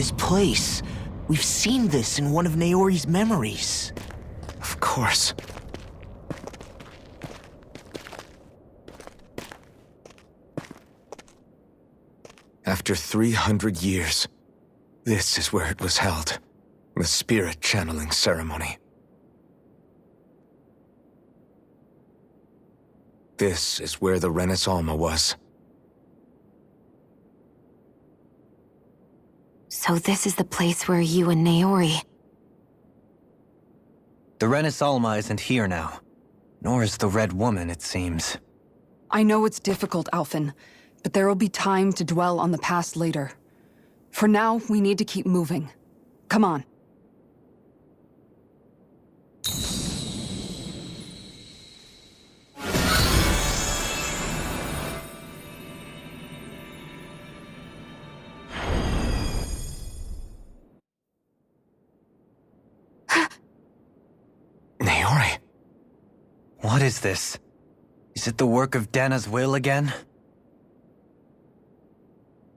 this place. We've seen this in one of Naori's memories. Of course. After 300 years, this is where it was held. The spirit channeling ceremony. This is where the Renis Alma was. So this is the place where you and Naori... The Renis Alma isn't here now. Nor is the Red Woman, it seems. I know it's difficult, Alphen, but there will be time to dwell on the past later. For now, we need to keep moving. Come on. Naori. What is this? Is it the work of Dana's will again?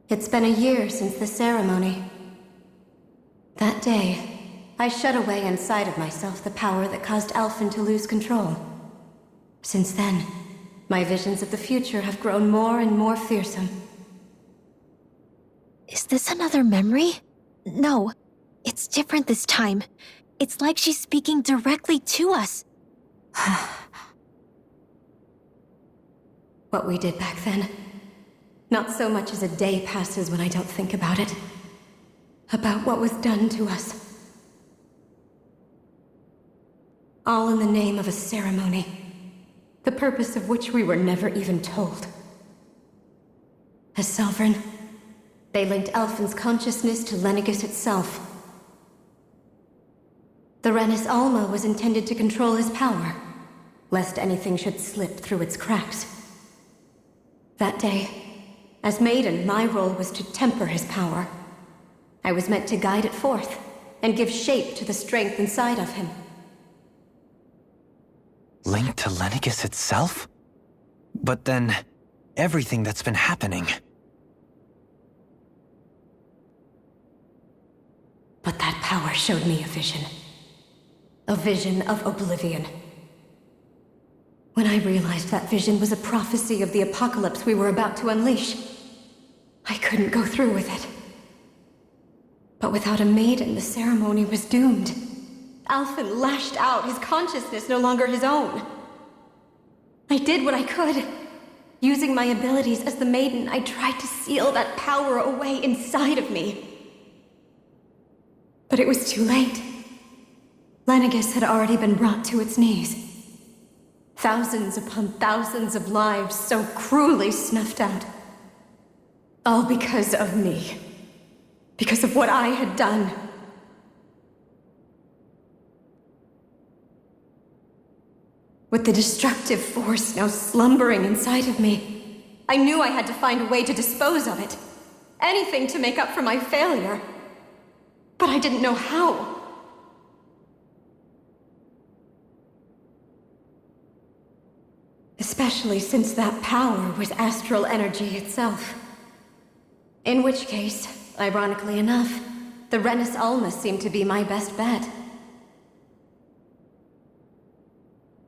It's been a year since the ceremony. That day, I shut away inside of myself the power that caused Alphen to lose control. Since then, my visions of the future have grown more and more fearsome. Is this another memory? No, it's different this time. It's like she's speaking directly to us. What we did back then. Not so much as a day passes when I don't think about it. About what was done to us. All in the name of a ceremony. The purpose of which we were never even told. As Sovereign, they linked Alphen's consciousness to Lenegis itself. The Renis Alma was intended to control his power, lest anything should slip through its cracks. That day, as Maiden, my role was to temper his power. I was meant to guide it forth, and give shape to the strength inside of him. Linked to Lenegis itself? But then, everything that's been happening... But that power showed me a vision. A vision of oblivion. When I realized that vision was a prophecy of the apocalypse we were about to unleash, I couldn't go through with it. But without a maiden, the ceremony was doomed. Alphen lashed out, his consciousness no longer his own. I did what I could. Using my abilities as the maiden, I tried to seal that power away inside of me. But it was too late. Lenegis had already been brought to its knees. Thousands upon thousands of lives so cruelly snuffed out. All because of me. Because of what I had done. With the destructive force now slumbering inside of me, I knew I had to find a way to dispose of it. Anything to make up for my failure. But I didn't know how. Especially since that power was astral energy itself. In which case, ironically enough, the Renis Alma seemed to be my best bet.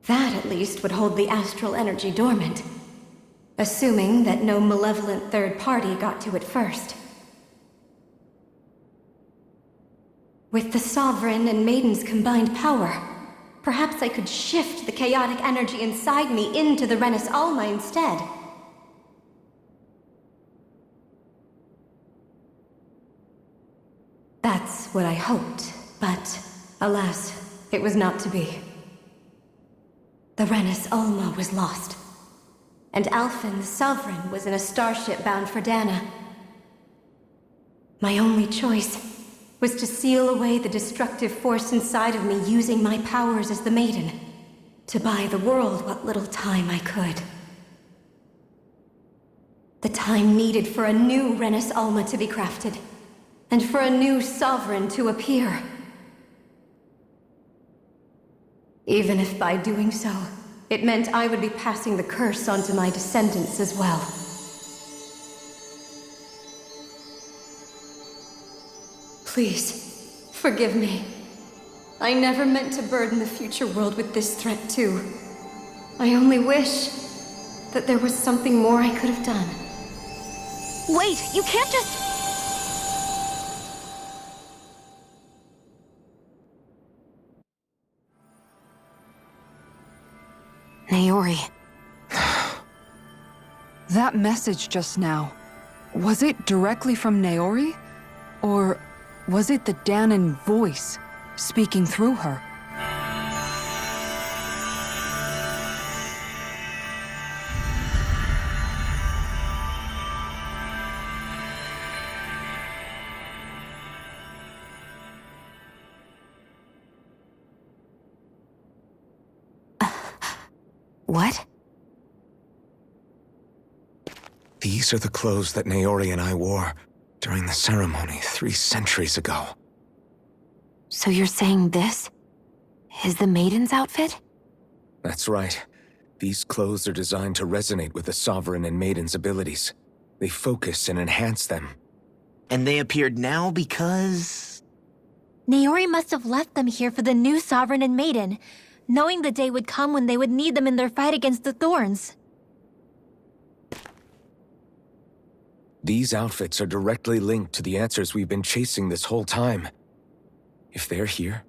That, at least, would hold the astral energy dormant. Assuming that no malevolent third party got to it first. With the Sovereign and Maiden's combined power, perhaps I could shift the chaotic energy inside me into the Renis Alma instead. That's what I hoped, but alas, it was not to be. The Renis Alma was lost, and Alphen, the Sovereign, was in a starship bound for Dana. My only choice was to seal away the destructive force inside of me using my powers as the Maiden, to buy the world what little time I could. The time needed for a new Renis Alma to be crafted, and for a new Sovereign to appear. Even if by doing so, it meant I would be passing the curse on to my descendants as well. Please, forgive me. I never meant to burden the future world with this threat too. I only wish that there was something more I could have done. Wait, you can't just... Naori. That message just now, was it directly from Naori? Or was it the Danon voice speaking through her? What? These are the clothes that Naori and I wore during the ceremony 3 centuries ago. So you're saying this is the Maiden's outfit? That's right. These clothes are designed to resonate with the Sovereign and Maiden's abilities. They focus and enhance them. And they appeared now because... Naori must have left them here for the new Sovereign and Maiden, knowing the day would come when they would need them in their fight against the Thorns. These outfits are directly linked to the answers we've been chasing this whole time. If they're here,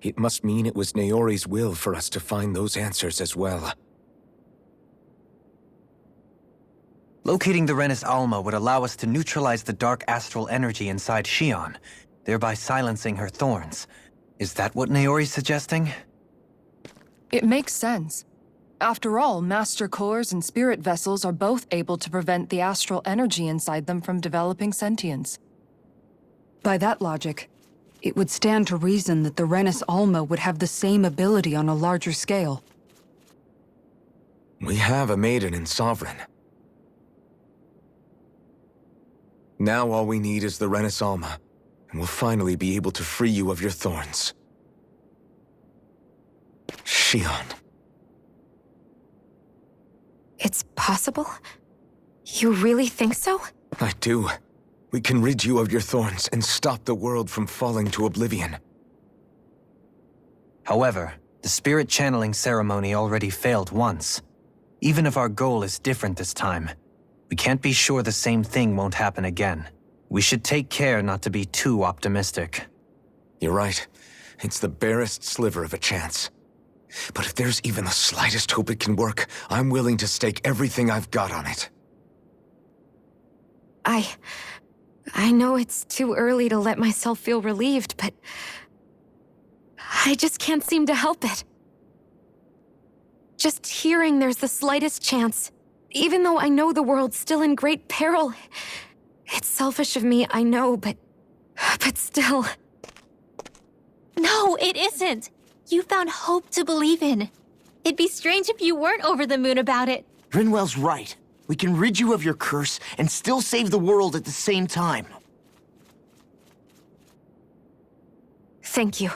it must mean it was Naori's will for us to find those answers as well. Locating the Renis Alma would allow us to neutralize the dark astral energy inside Shionne, thereby silencing her thorns. Is that what Naori's suggesting? It makes sense. After all, Master Cores and Spirit Vessels are both able to prevent the astral energy inside them from developing sentience. By that logic, it would stand to reason that the Renis Alma would have the same ability on a larger scale. We have a Maiden and Sovereign. Now all we need is the Renis Alma, and we'll finally be able to free you of your thorns. Shionne. It's possible? You really think so? I do. We can rid you of your thorns and stop the world from falling to oblivion. However, the spirit channeling ceremony already failed once. Even if our goal is different this time, we can't be sure the same thing won't happen again. We should take care not to be too optimistic. You're right. It's the barest sliver of a chance. But if there's even the slightest hope it can work, I'm willing to stake everything I've got on it. I know it's too early to let myself feel relieved, but I just can't seem to help it. Just hearing there's the slightest chance, even though I know the world's still in great peril. It's selfish of me, I know, but still. No, it isn't. You found hope to believe in. It'd be strange if you weren't over the moon about it. Rinwell's right. We can rid you of your curse and still save the world at the same time. Thank you.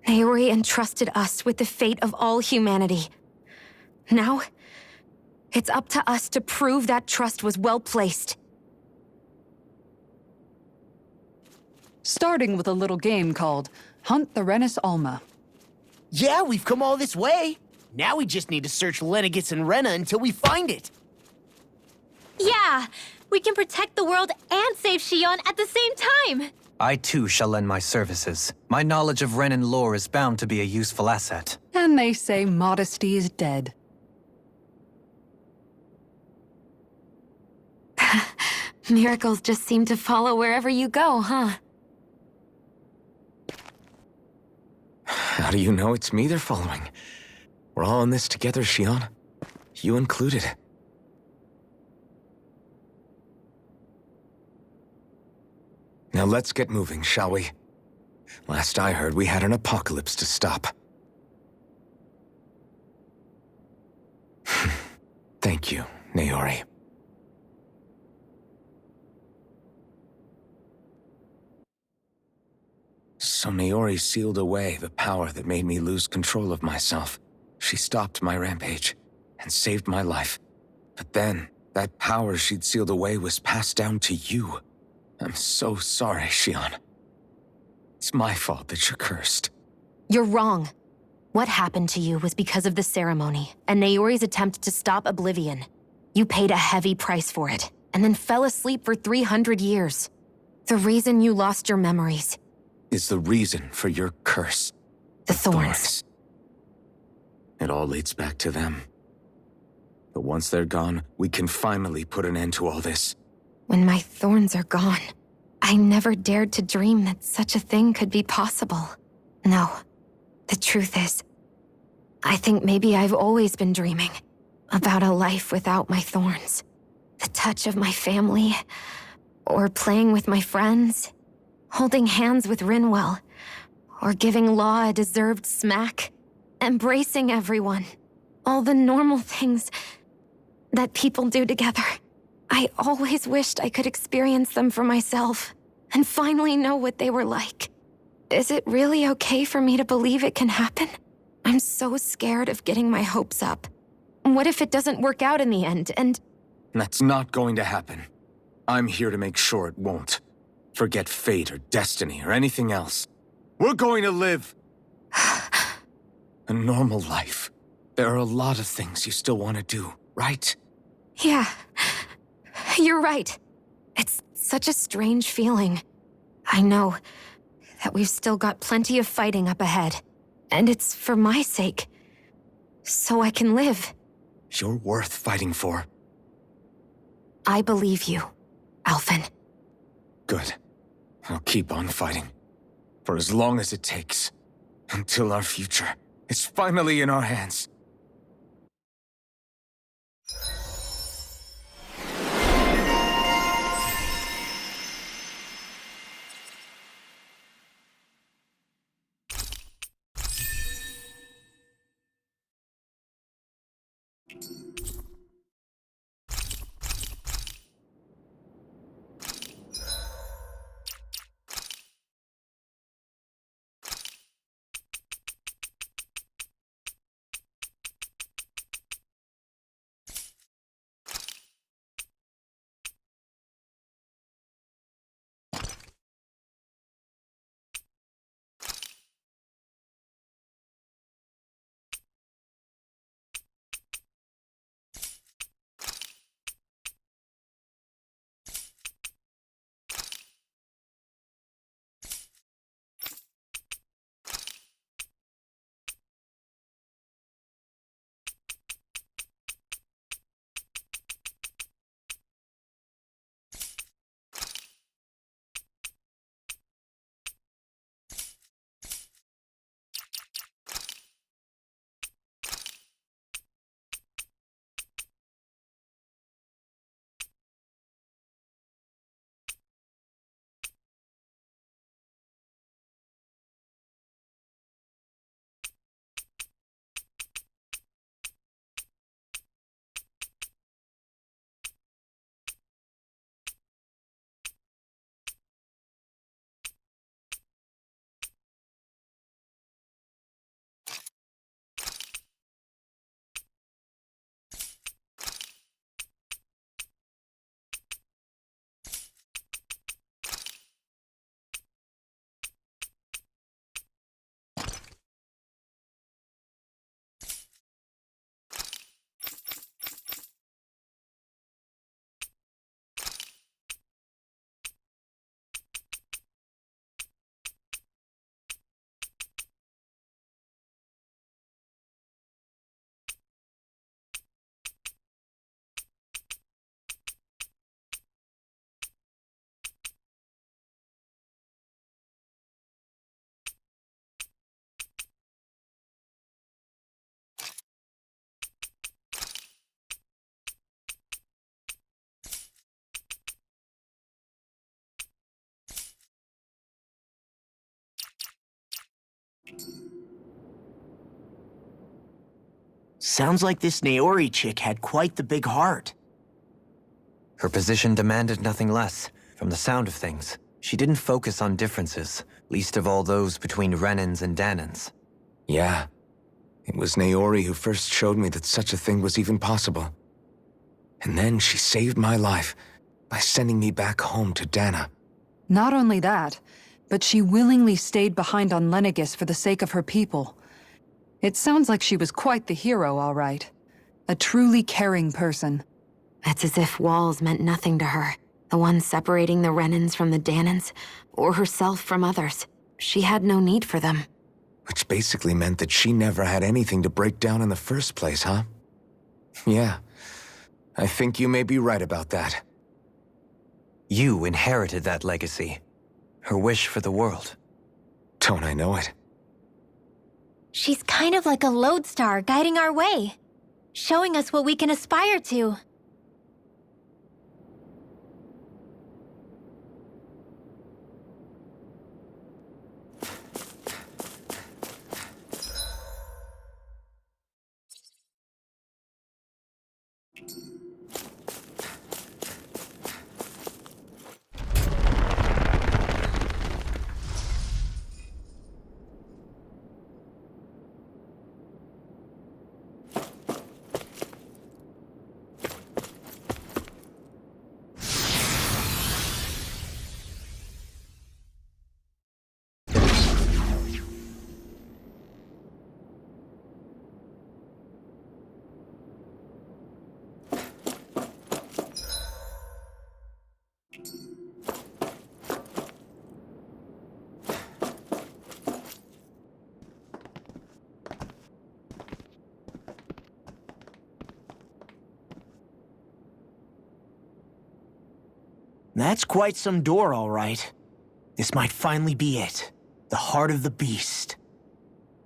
Naori entrusted us with the fate of all humanity. Now, it's up to us to prove that trust was well placed. Starting with a little game called Hunt the Renis Alma. Yeah, we've come all this way. Now we just need to search Lenegis and Renna until we find it. Yeah! We can protect the world and save Shionne at the same time! I too shall lend my services. My knowledge of Renan lore is bound to be a useful asset. And they say modesty is dead. Miracles just seem to follow wherever you go, huh? How do you know it's me they're following? We're all in this together, Shionne. You included. Now let's get moving, shall we? Last I heard, we had an apocalypse to stop. Thank you, Naori. So Naori sealed away the power that made me lose control of myself. She stopped my rampage and saved my life. But then, that power she'd sealed away was passed down to you. I'm so sorry, Shionne. It's my fault that you're cursed. You're wrong. What happened to you was because of the ceremony and Naori's attempt to stop Oblivion. You paid a heavy price for it, and then fell asleep for 300 years. The reason you lost your memories Is the reason for your curse. the thorns. It all leads back to them. But once they're gone, we can finally put an end to all this. When my thorns are gone, I never dared to dream that such a thing could be possible. No, the truth is, I think maybe I've always been dreaming about a life without my thorns. The touch of my family, or playing with my friends, holding hands with Rinwell, or giving Law a deserved smack, embracing everyone. All the normal things that people do together. I always wished I could experience them for myself, and finally know what they were like. Is it really okay for me to believe it can happen? I'm so scared of getting my hopes up. What if it doesn't work out in the end, and... That's not going to happen. I'm here to make sure it won't. Forget fate or destiny or anything else. We're going to live a normal life. There are a lot of things you still want to do, right? Yeah, you're right. It's such a strange feeling. I know that we've still got plenty of fighting up ahead, and it's for my sake, so I can live. You're worth fighting for. I believe you, Alphen. Good. I'll keep on fighting. For as long as it takes. Until our future is finally in our hands. Sounds like this Naori chick had quite the big heart. Her position demanded nothing less. From the sound of things, she didn't focus on differences, least of all those between Renans and Danans. Yeah. It was Naori who first showed me that such a thing was even possible. And then she saved my life by sending me back home to Dana. Not only that, but she willingly stayed behind on Lenegis for the sake of her people. It sounds like she was quite the hero, all right. A truly caring person. It's as if walls meant nothing to her. The ones separating the Renans from the Danans, or herself from others. She had no need for them. Which basically meant that she never had anything to break down in the first place, huh? Yeah. I think you may be right about that. You inherited that legacy. Her wish for the world. Don't I know it? She's kind of like a lodestar guiding our way, showing us what we can aspire to. That's quite some door, all right. This might finally be it. The heart of the beast.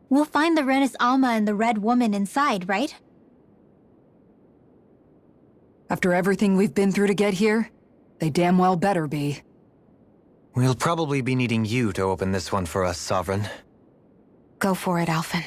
We'll find the Renis Alma and the Red Woman inside, right? After everything we've been through to get here, they damn well better be. We'll probably be needing you to open this one for us, Sovereign. Go for it, Alphen.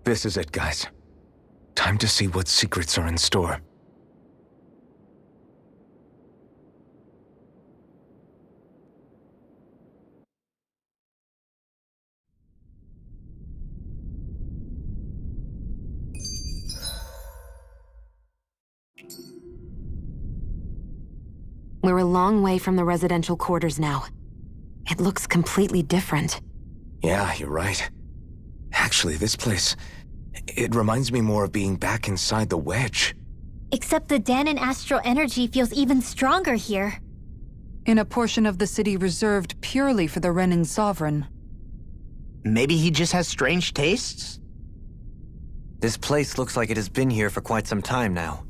This is it, guys. Time to see what secrets are in store. We're a long way from the residential quarters now. It looks completely different. Yeah, you're right. Actually, this place... it reminds me more of being back inside the Wedge. Except the Danan astral energy feels even stronger here. In a portion of the city reserved purely for the Renin Sovereign. Maybe he just has strange tastes? This place looks like it has been here for quite some time now.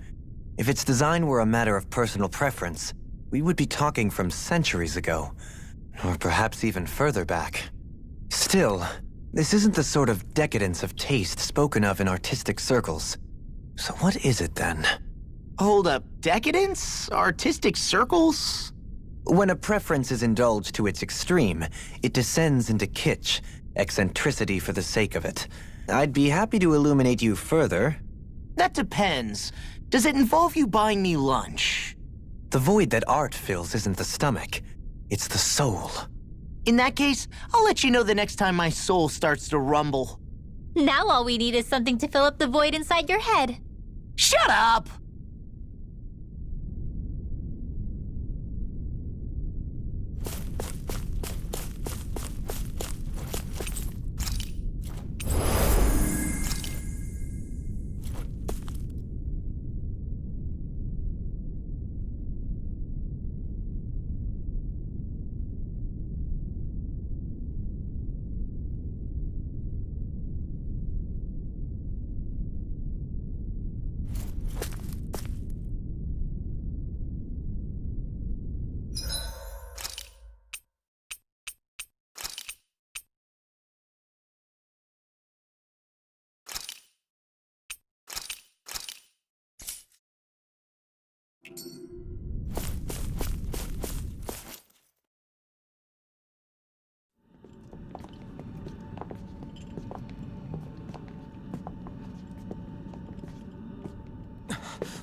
If its design were a matter of personal preference, we would be talking from centuries ago. Or perhaps even further back. Still, this isn't the sort of decadence of taste spoken of in artistic circles. So what is it then? Hold up, decadence? Artistic circles? When a preference is indulged to its extreme, it descends into kitsch, eccentricity for the sake of it. I'd be happy to illuminate you further. That depends. Does it involve you buying me lunch? The void that art fills isn't the stomach, it's the soul. In that case, I'll let you know the next time my soul starts to rumble. Now all we need is something to fill up the void inside your head. Shut up!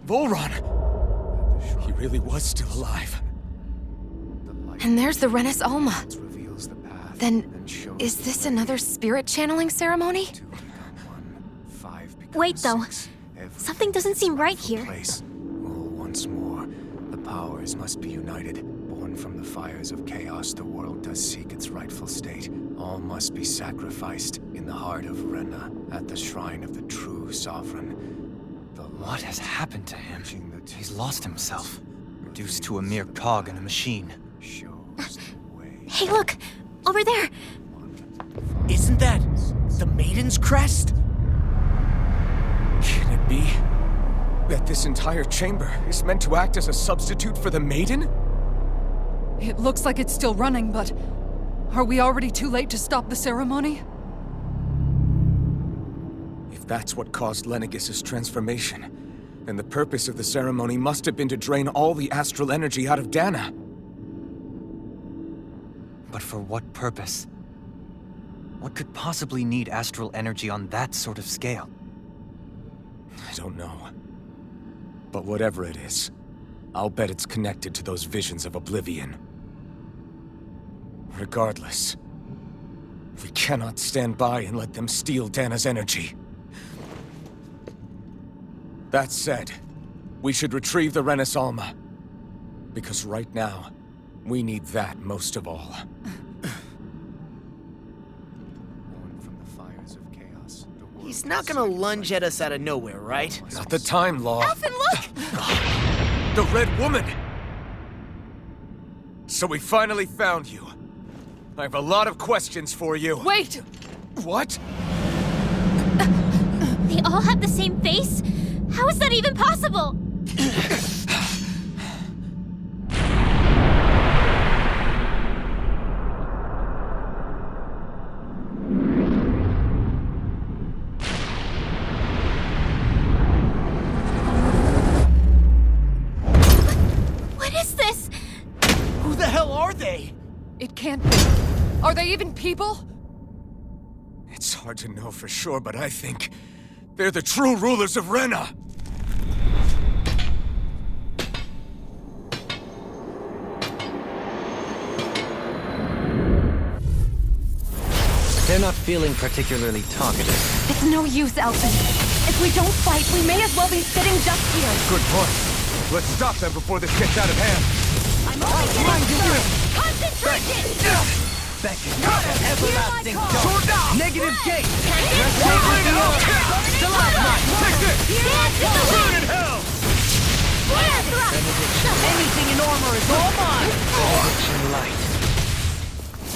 Volron! He really was still alive. And there's the Renis Alma. Then, is this another spirit channeling ceremony? Wait, though. Something doesn't seem right here. Once more, the powers must be united. Born from the fires of chaos, the world does seek its rightful state. All must be sacrificed in the heart of Rena, at the shrine of the true Sovereign. What has happened to him? He's lost himself, reduced to a mere cog in a machine. Hey, look! Over there! Isn't that the Maiden's crest? Can it be that this entire chamber is meant to act as a substitute for the Maiden? It looks like it's still running, but are we already too late to stop the ceremony? If that's what caused Lenegis' transformation, then the purpose of the ceremony must have been to drain all the astral energy out of Dana. But for what purpose? What could possibly need astral energy on that sort of scale? I don't know. But whatever it is, I'll bet it's connected to those visions of oblivion. Regardless, we cannot stand by and let them steal Dana's energy. That said, we should retrieve the Renis Alma. Because right now, we need that most of all. He's not gonna lunge at us out of nowhere, right? Not the time, Law. Alphen, look! The Red Woman! So we finally found you. I have a lot of questions for you. Wait! What? They all have the same face? How is that even possible? What is this? Who the hell are they? It can't be. Are they even people? It's hard to know for sure, but I think they're the true rulers of Rena. They're not feeling particularly talkative. It's no use, Alphen. If we don't fight, we may as well be sitting just here. Good point. Let's stop them before this gets out of hand. I'm only getting started! Concentration! Beckon, everlasting dark, negative gate, Take this! Burn in hell! Anything in armor is all mine! benediction light.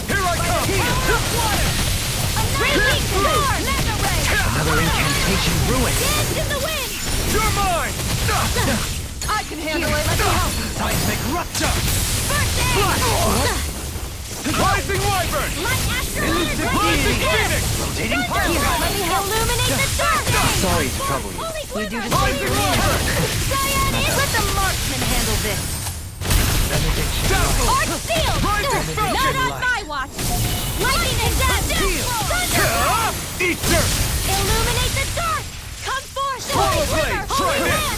Here I come! Raging storm! Mega ray! Another incantation ruined. Dance in the wind! You're mine! I can handle it. Let me help. Seismic rupture. First aid! Rising Wyvern! Light astral Rising energy! Phoenix! Rotating pile Let me illuminate the dark! Sorry to trouble you. We do the Rising Wyvern! Let the marksman handle this! Benediction Dazzle! Arc steel! Rising Falcon! Not on my watch! Lightning and dazzle! Thunder! Eat dirt! Illuminate the dark! Come forth! Power blade! Try this!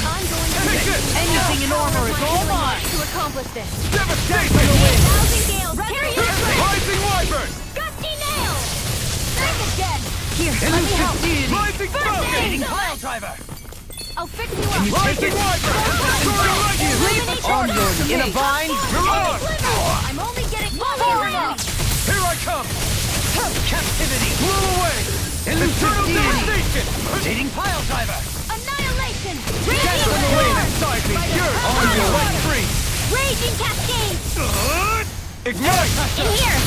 I'm going to Take this! Anything in armor is all mine! to accomplish this! Devastation! Thousand gales! Carry your strength! Rising Wyvern! Gusty nail! Strike again! Here, let me help. Rising Falcon! pile driver. I'll fix you up! Rising Wyvern! Illuminate Onward, in a vine! You're on! I'm only getting forward! Here I come! Captivity. Blow away! Eternal devastation! Rotating pile driver. Annihilation! Dance Raging on the wave storm! inside me! You're on your way free! Raging cascade! Ignite! In here!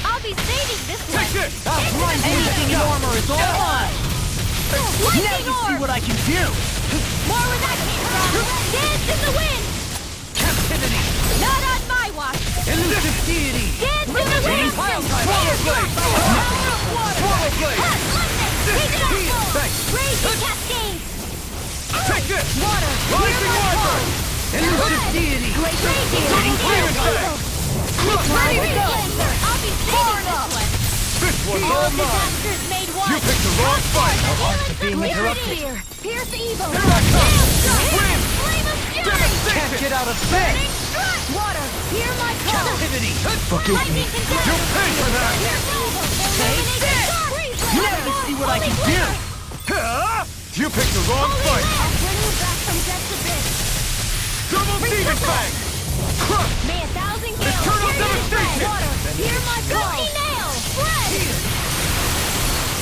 I'll be saving this one! Take this! Anything in armor is all mine! Now Lightning you see orb! what I can do! More where that came from! Dance in the wind! Captivity. Not on my watch! Elusive deity. Dance in the wind! Swallow blade! Swallow blade! Raging cascade! Take this! Water! Rising Wyvern! Elusive deity. Raging Demon Fang! Ready to go! I'll be saving this one! This one's all mine! Disasters made one! You picked the wrong fight! After being Clear it interrupted. here. Pierce evil! Here I come! Wind! Flame of fury! Can't get out of bed! Water! Hear my call! Activity! Forgive me. You'll pay for that! Now you see what I can do! You picked the wrong fight! I'll bring you back from death's abyss! Double demon fang! Crush! May 1,000 gales Eternal carry this devastation! way. Water! Hear my call! Gusty nail! Spread!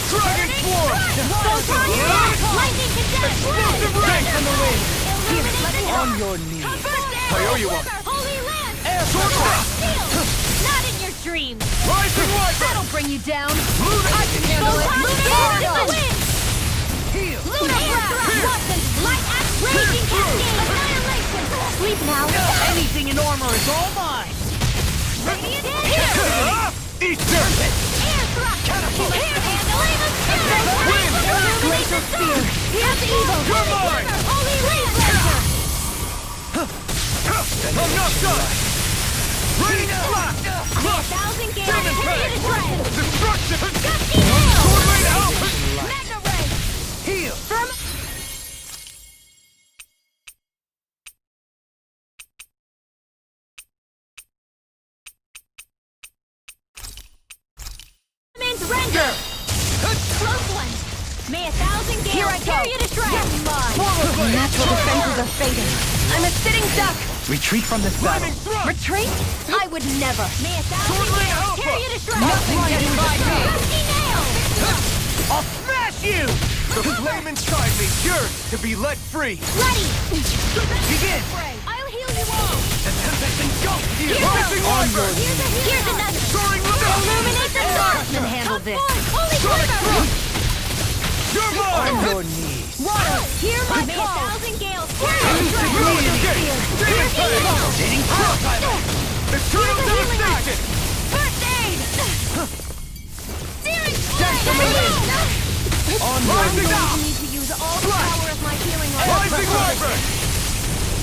Dragon form! Photon heal! Lightning condense! Explosive ring from the wind! Illuminate On your knees. I owe you one. Holy land! Air sword blast! Steel! Not in your dreams! Rising Wyvern! That'll bring you down! Lunar! I can handle it! Lunar in the wind! Heal! Lunar blast! Watson! Light axe! Raging cascade! Annihilation! Sleep now! Anything in armor is all mine! Radiant here! Eat serpent! Air thrust! Catapult! Air handle! Flame of spirit! Wind! Illuminate the spear! Here's evil! You're mine! Holy wave laser! I'm not done! Radiant slap! Crush! 1,000 gales! Demon Carry fang! to shred! Destruction! Gusty nail! Sword rain Alphen! Magna ray! Heal! Firm... Render! Close one! May 1,000 gales carry you to shred! Natural defenses are fading. I'm a sitting duck. Retreat from this battle. Flaming thrust! Retreat? I would never. May 1,000 Sword rain gales Alpha! carry you to shred! Nothing can divide me. Gusty nail! I'll smash you! The flame inside me yearns to be let free! Ready! Begin! I'll heal you all! The tempest engulfs you! Here's Rising a- Wyvern! Here's another! Soaring Lookout! Illuminate the dark! Craftsman handle this. Holy quiver! You're mine! On your knees. Water! Hear my May call! 1,000 gales Ruin escape! Demon fang! Rotating cross island. Eternal devastation! First aid! Searing Death from the wind! On your Rising knees. up! need to use all the power of my healing art. Rising Wyvern!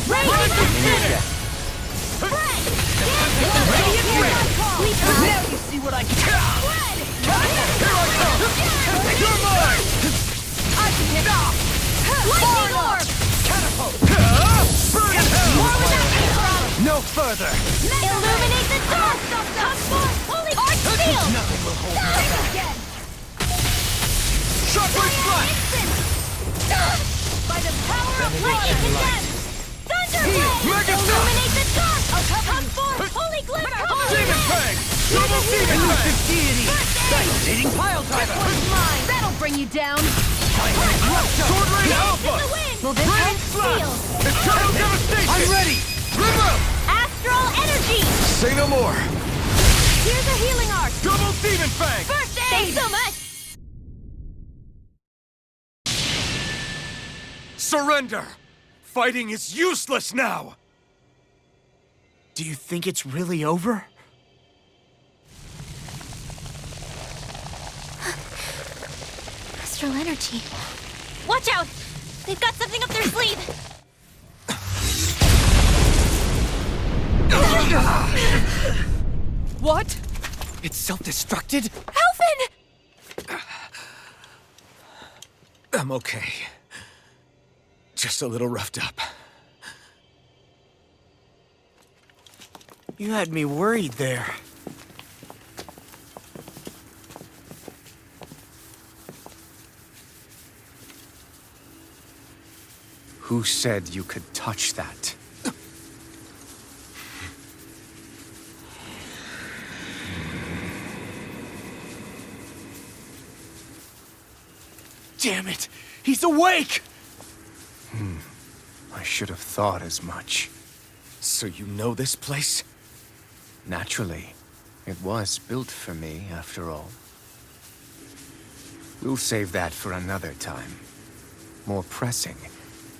Radiant consider! Radiant ring! Now you see what I can do. Here I come! You're mine! Lightning orb! Burn in hell! No further. Illuminate the dark! Come forth! Holy arch field! Nothing will hold me Die back. again! Shockwave blast! By the power of lightning condense! Thunder blade! Mega Illuminate the dark! Come forth! Holy glimmer! Demon fang! Double demon fang! Elusive deity. Rotating pile driver. Mine! That'll bring you down! Sword rain Alpha! The wind! Will this Rain end? slash! Eternal devastation! I'm ready. River! Astral energy! Say no more! Here's a healing arc! Double demon fang! First aid! Thanks so much! Surrender! Fighting is useless now! Do you think it's really over? Astral energy. Watch out! They've got something up their sleeve! What? It's self-destructed? Alphen! I'm okay. Just a little roughed up. You had me worried there. Who said you could touch that? Damn it! He's awake! I should have thought as much. So you know this place? Naturally. It was built for me, after all. We'll save that for another time. More pressing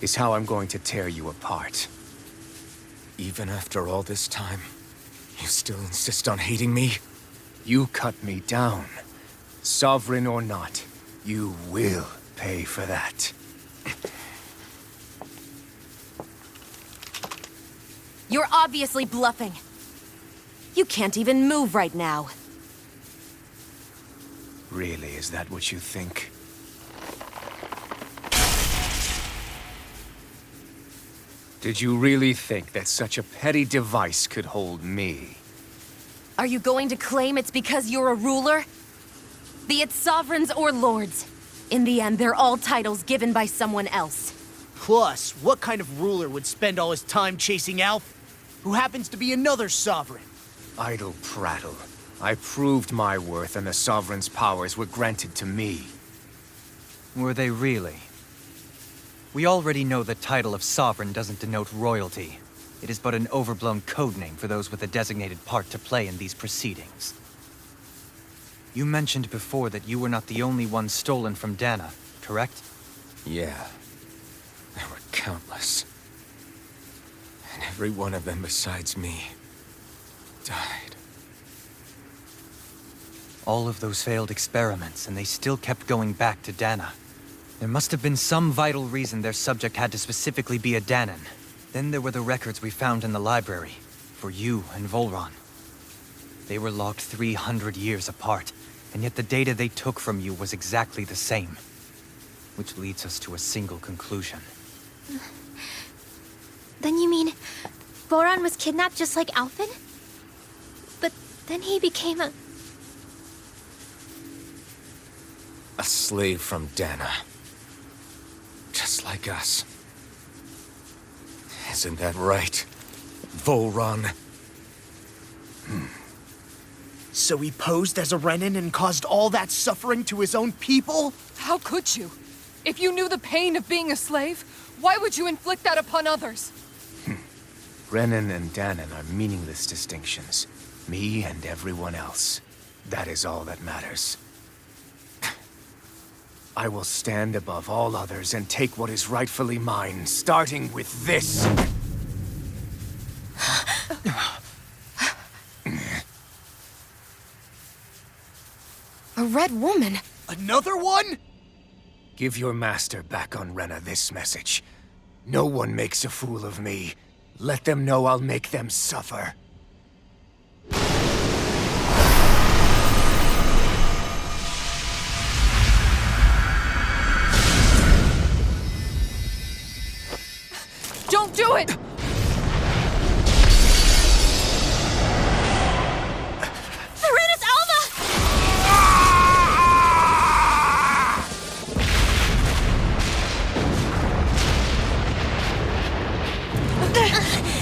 is how I'm going to tear you apart. Even after all this time, you still insist on hating me? You cut me down. Sovereign or not, you will pay for that. You're obviously bluffing. You can't even move right now. Really, is that what you think? Did you really think that such a petty device could hold me? Are you going to claim it's because you're a ruler? Be it sovereigns or lords. In the end, they're all titles given by someone else. Plus, what kind of ruler would spend all his time chasing Alphen, who happens to be another sovereign? Idle prattle. I proved my worth and the Sovereign's powers were granted to me. Were they really? We already know the title of Sovereign doesn't denote royalty. It is but an overblown codename for those with a designated part to play in these proceedings. You mentioned before that you were not the only one stolen from Dana, correct? Yeah. There were countless. And every one of them besides me died. All of those failed experiments, and they still kept going back to Dana. There must have been some vital reason their subject had to specifically be a Danan. Then there were the records we found in the library, for you and Volron. They were logged 300 years apart, and yet the data they took from you was exactly the same. Which leads us to a single conclusion. Then you mean Voron was kidnapped just like Alphen? But then he became a slave from Dana. Just like us. Isn't that right, Volron? So he posed as a Renan and caused all that suffering to his own people? How could you? If you knew the pain of being a slave, why would you inflict that upon others? Renan and Danan are meaningless distinctions. Me and everyone else. That is all that matters. I will stand above all others and take what is rightfully mine, starting with this. A red woman? Another one? Give your master back on Rena this message. No one makes a fool of me. Let them know I'll make them suffer. Don't do it! Serenus Alva!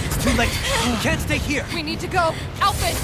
It's too late. We can't stay here! We need to go! Alphen!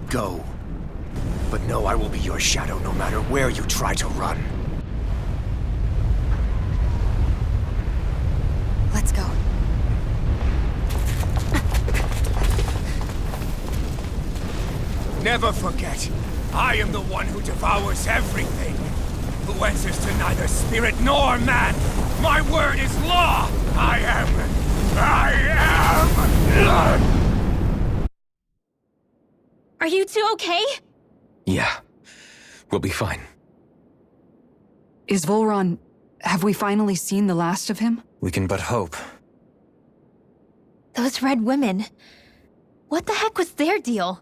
Go. But know I will be your shadow no matter where you try to run. Let's go. Never forget, I am the one who devours everything. Who answers to neither spirit nor man. My word is law. I am. Are you two okay? Yeah. We'll be fine. Is Volron... have we finally seen the last of him? We can but hope. Those red women. What the heck was their deal?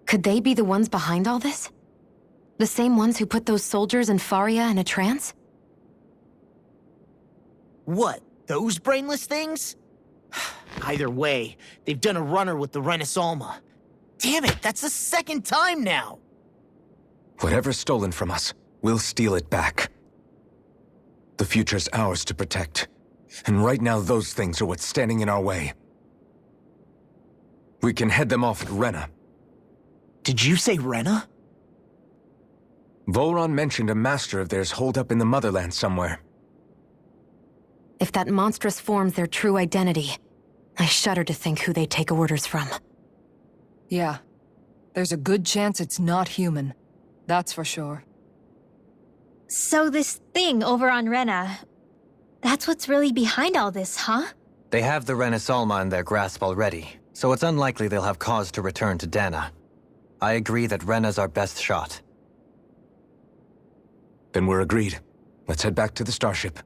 Could they be the ones behind all this? The same ones who put those soldiers in Faria in a trance? What, those brainless things? Either way, they've done a runner with the Renaissance. Damn it, that's the second time now! Whatever's stolen from us, we'll steal it back. The future's ours to protect. And right now those things are what's standing in our way. We can head them off at Rena. Did you say Rena? Volron mentioned a master of theirs holed up in the motherland somewhere. If that monstrous form's their true identity, I shudder to think who they take orders from. Yeah. There's a good chance it's not human. That's for sure. So this thing over on Rena, that's what's really behind all this, huh? They have the Renaissance in their grasp already, so it's unlikely they'll have cause to return to Dana. I agree that Rena's our best shot. Then we're agreed. Let's head back to the starship.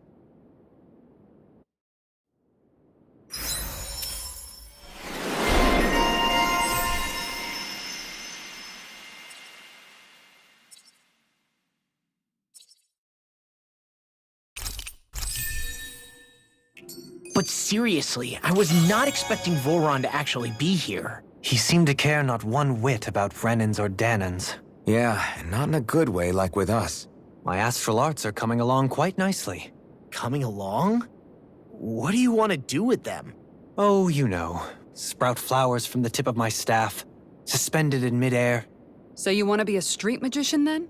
But seriously, I was not expecting Volron to actually be here. He seemed to care not one whit about Brennans or Danans. Yeah, and not in a good way like with us. My astral arts are coming along quite nicely. Coming along? What do you want to do with them? Oh, you know. Sprout flowers from the tip of my staff, suspended in midair. So you want to be a street magician then?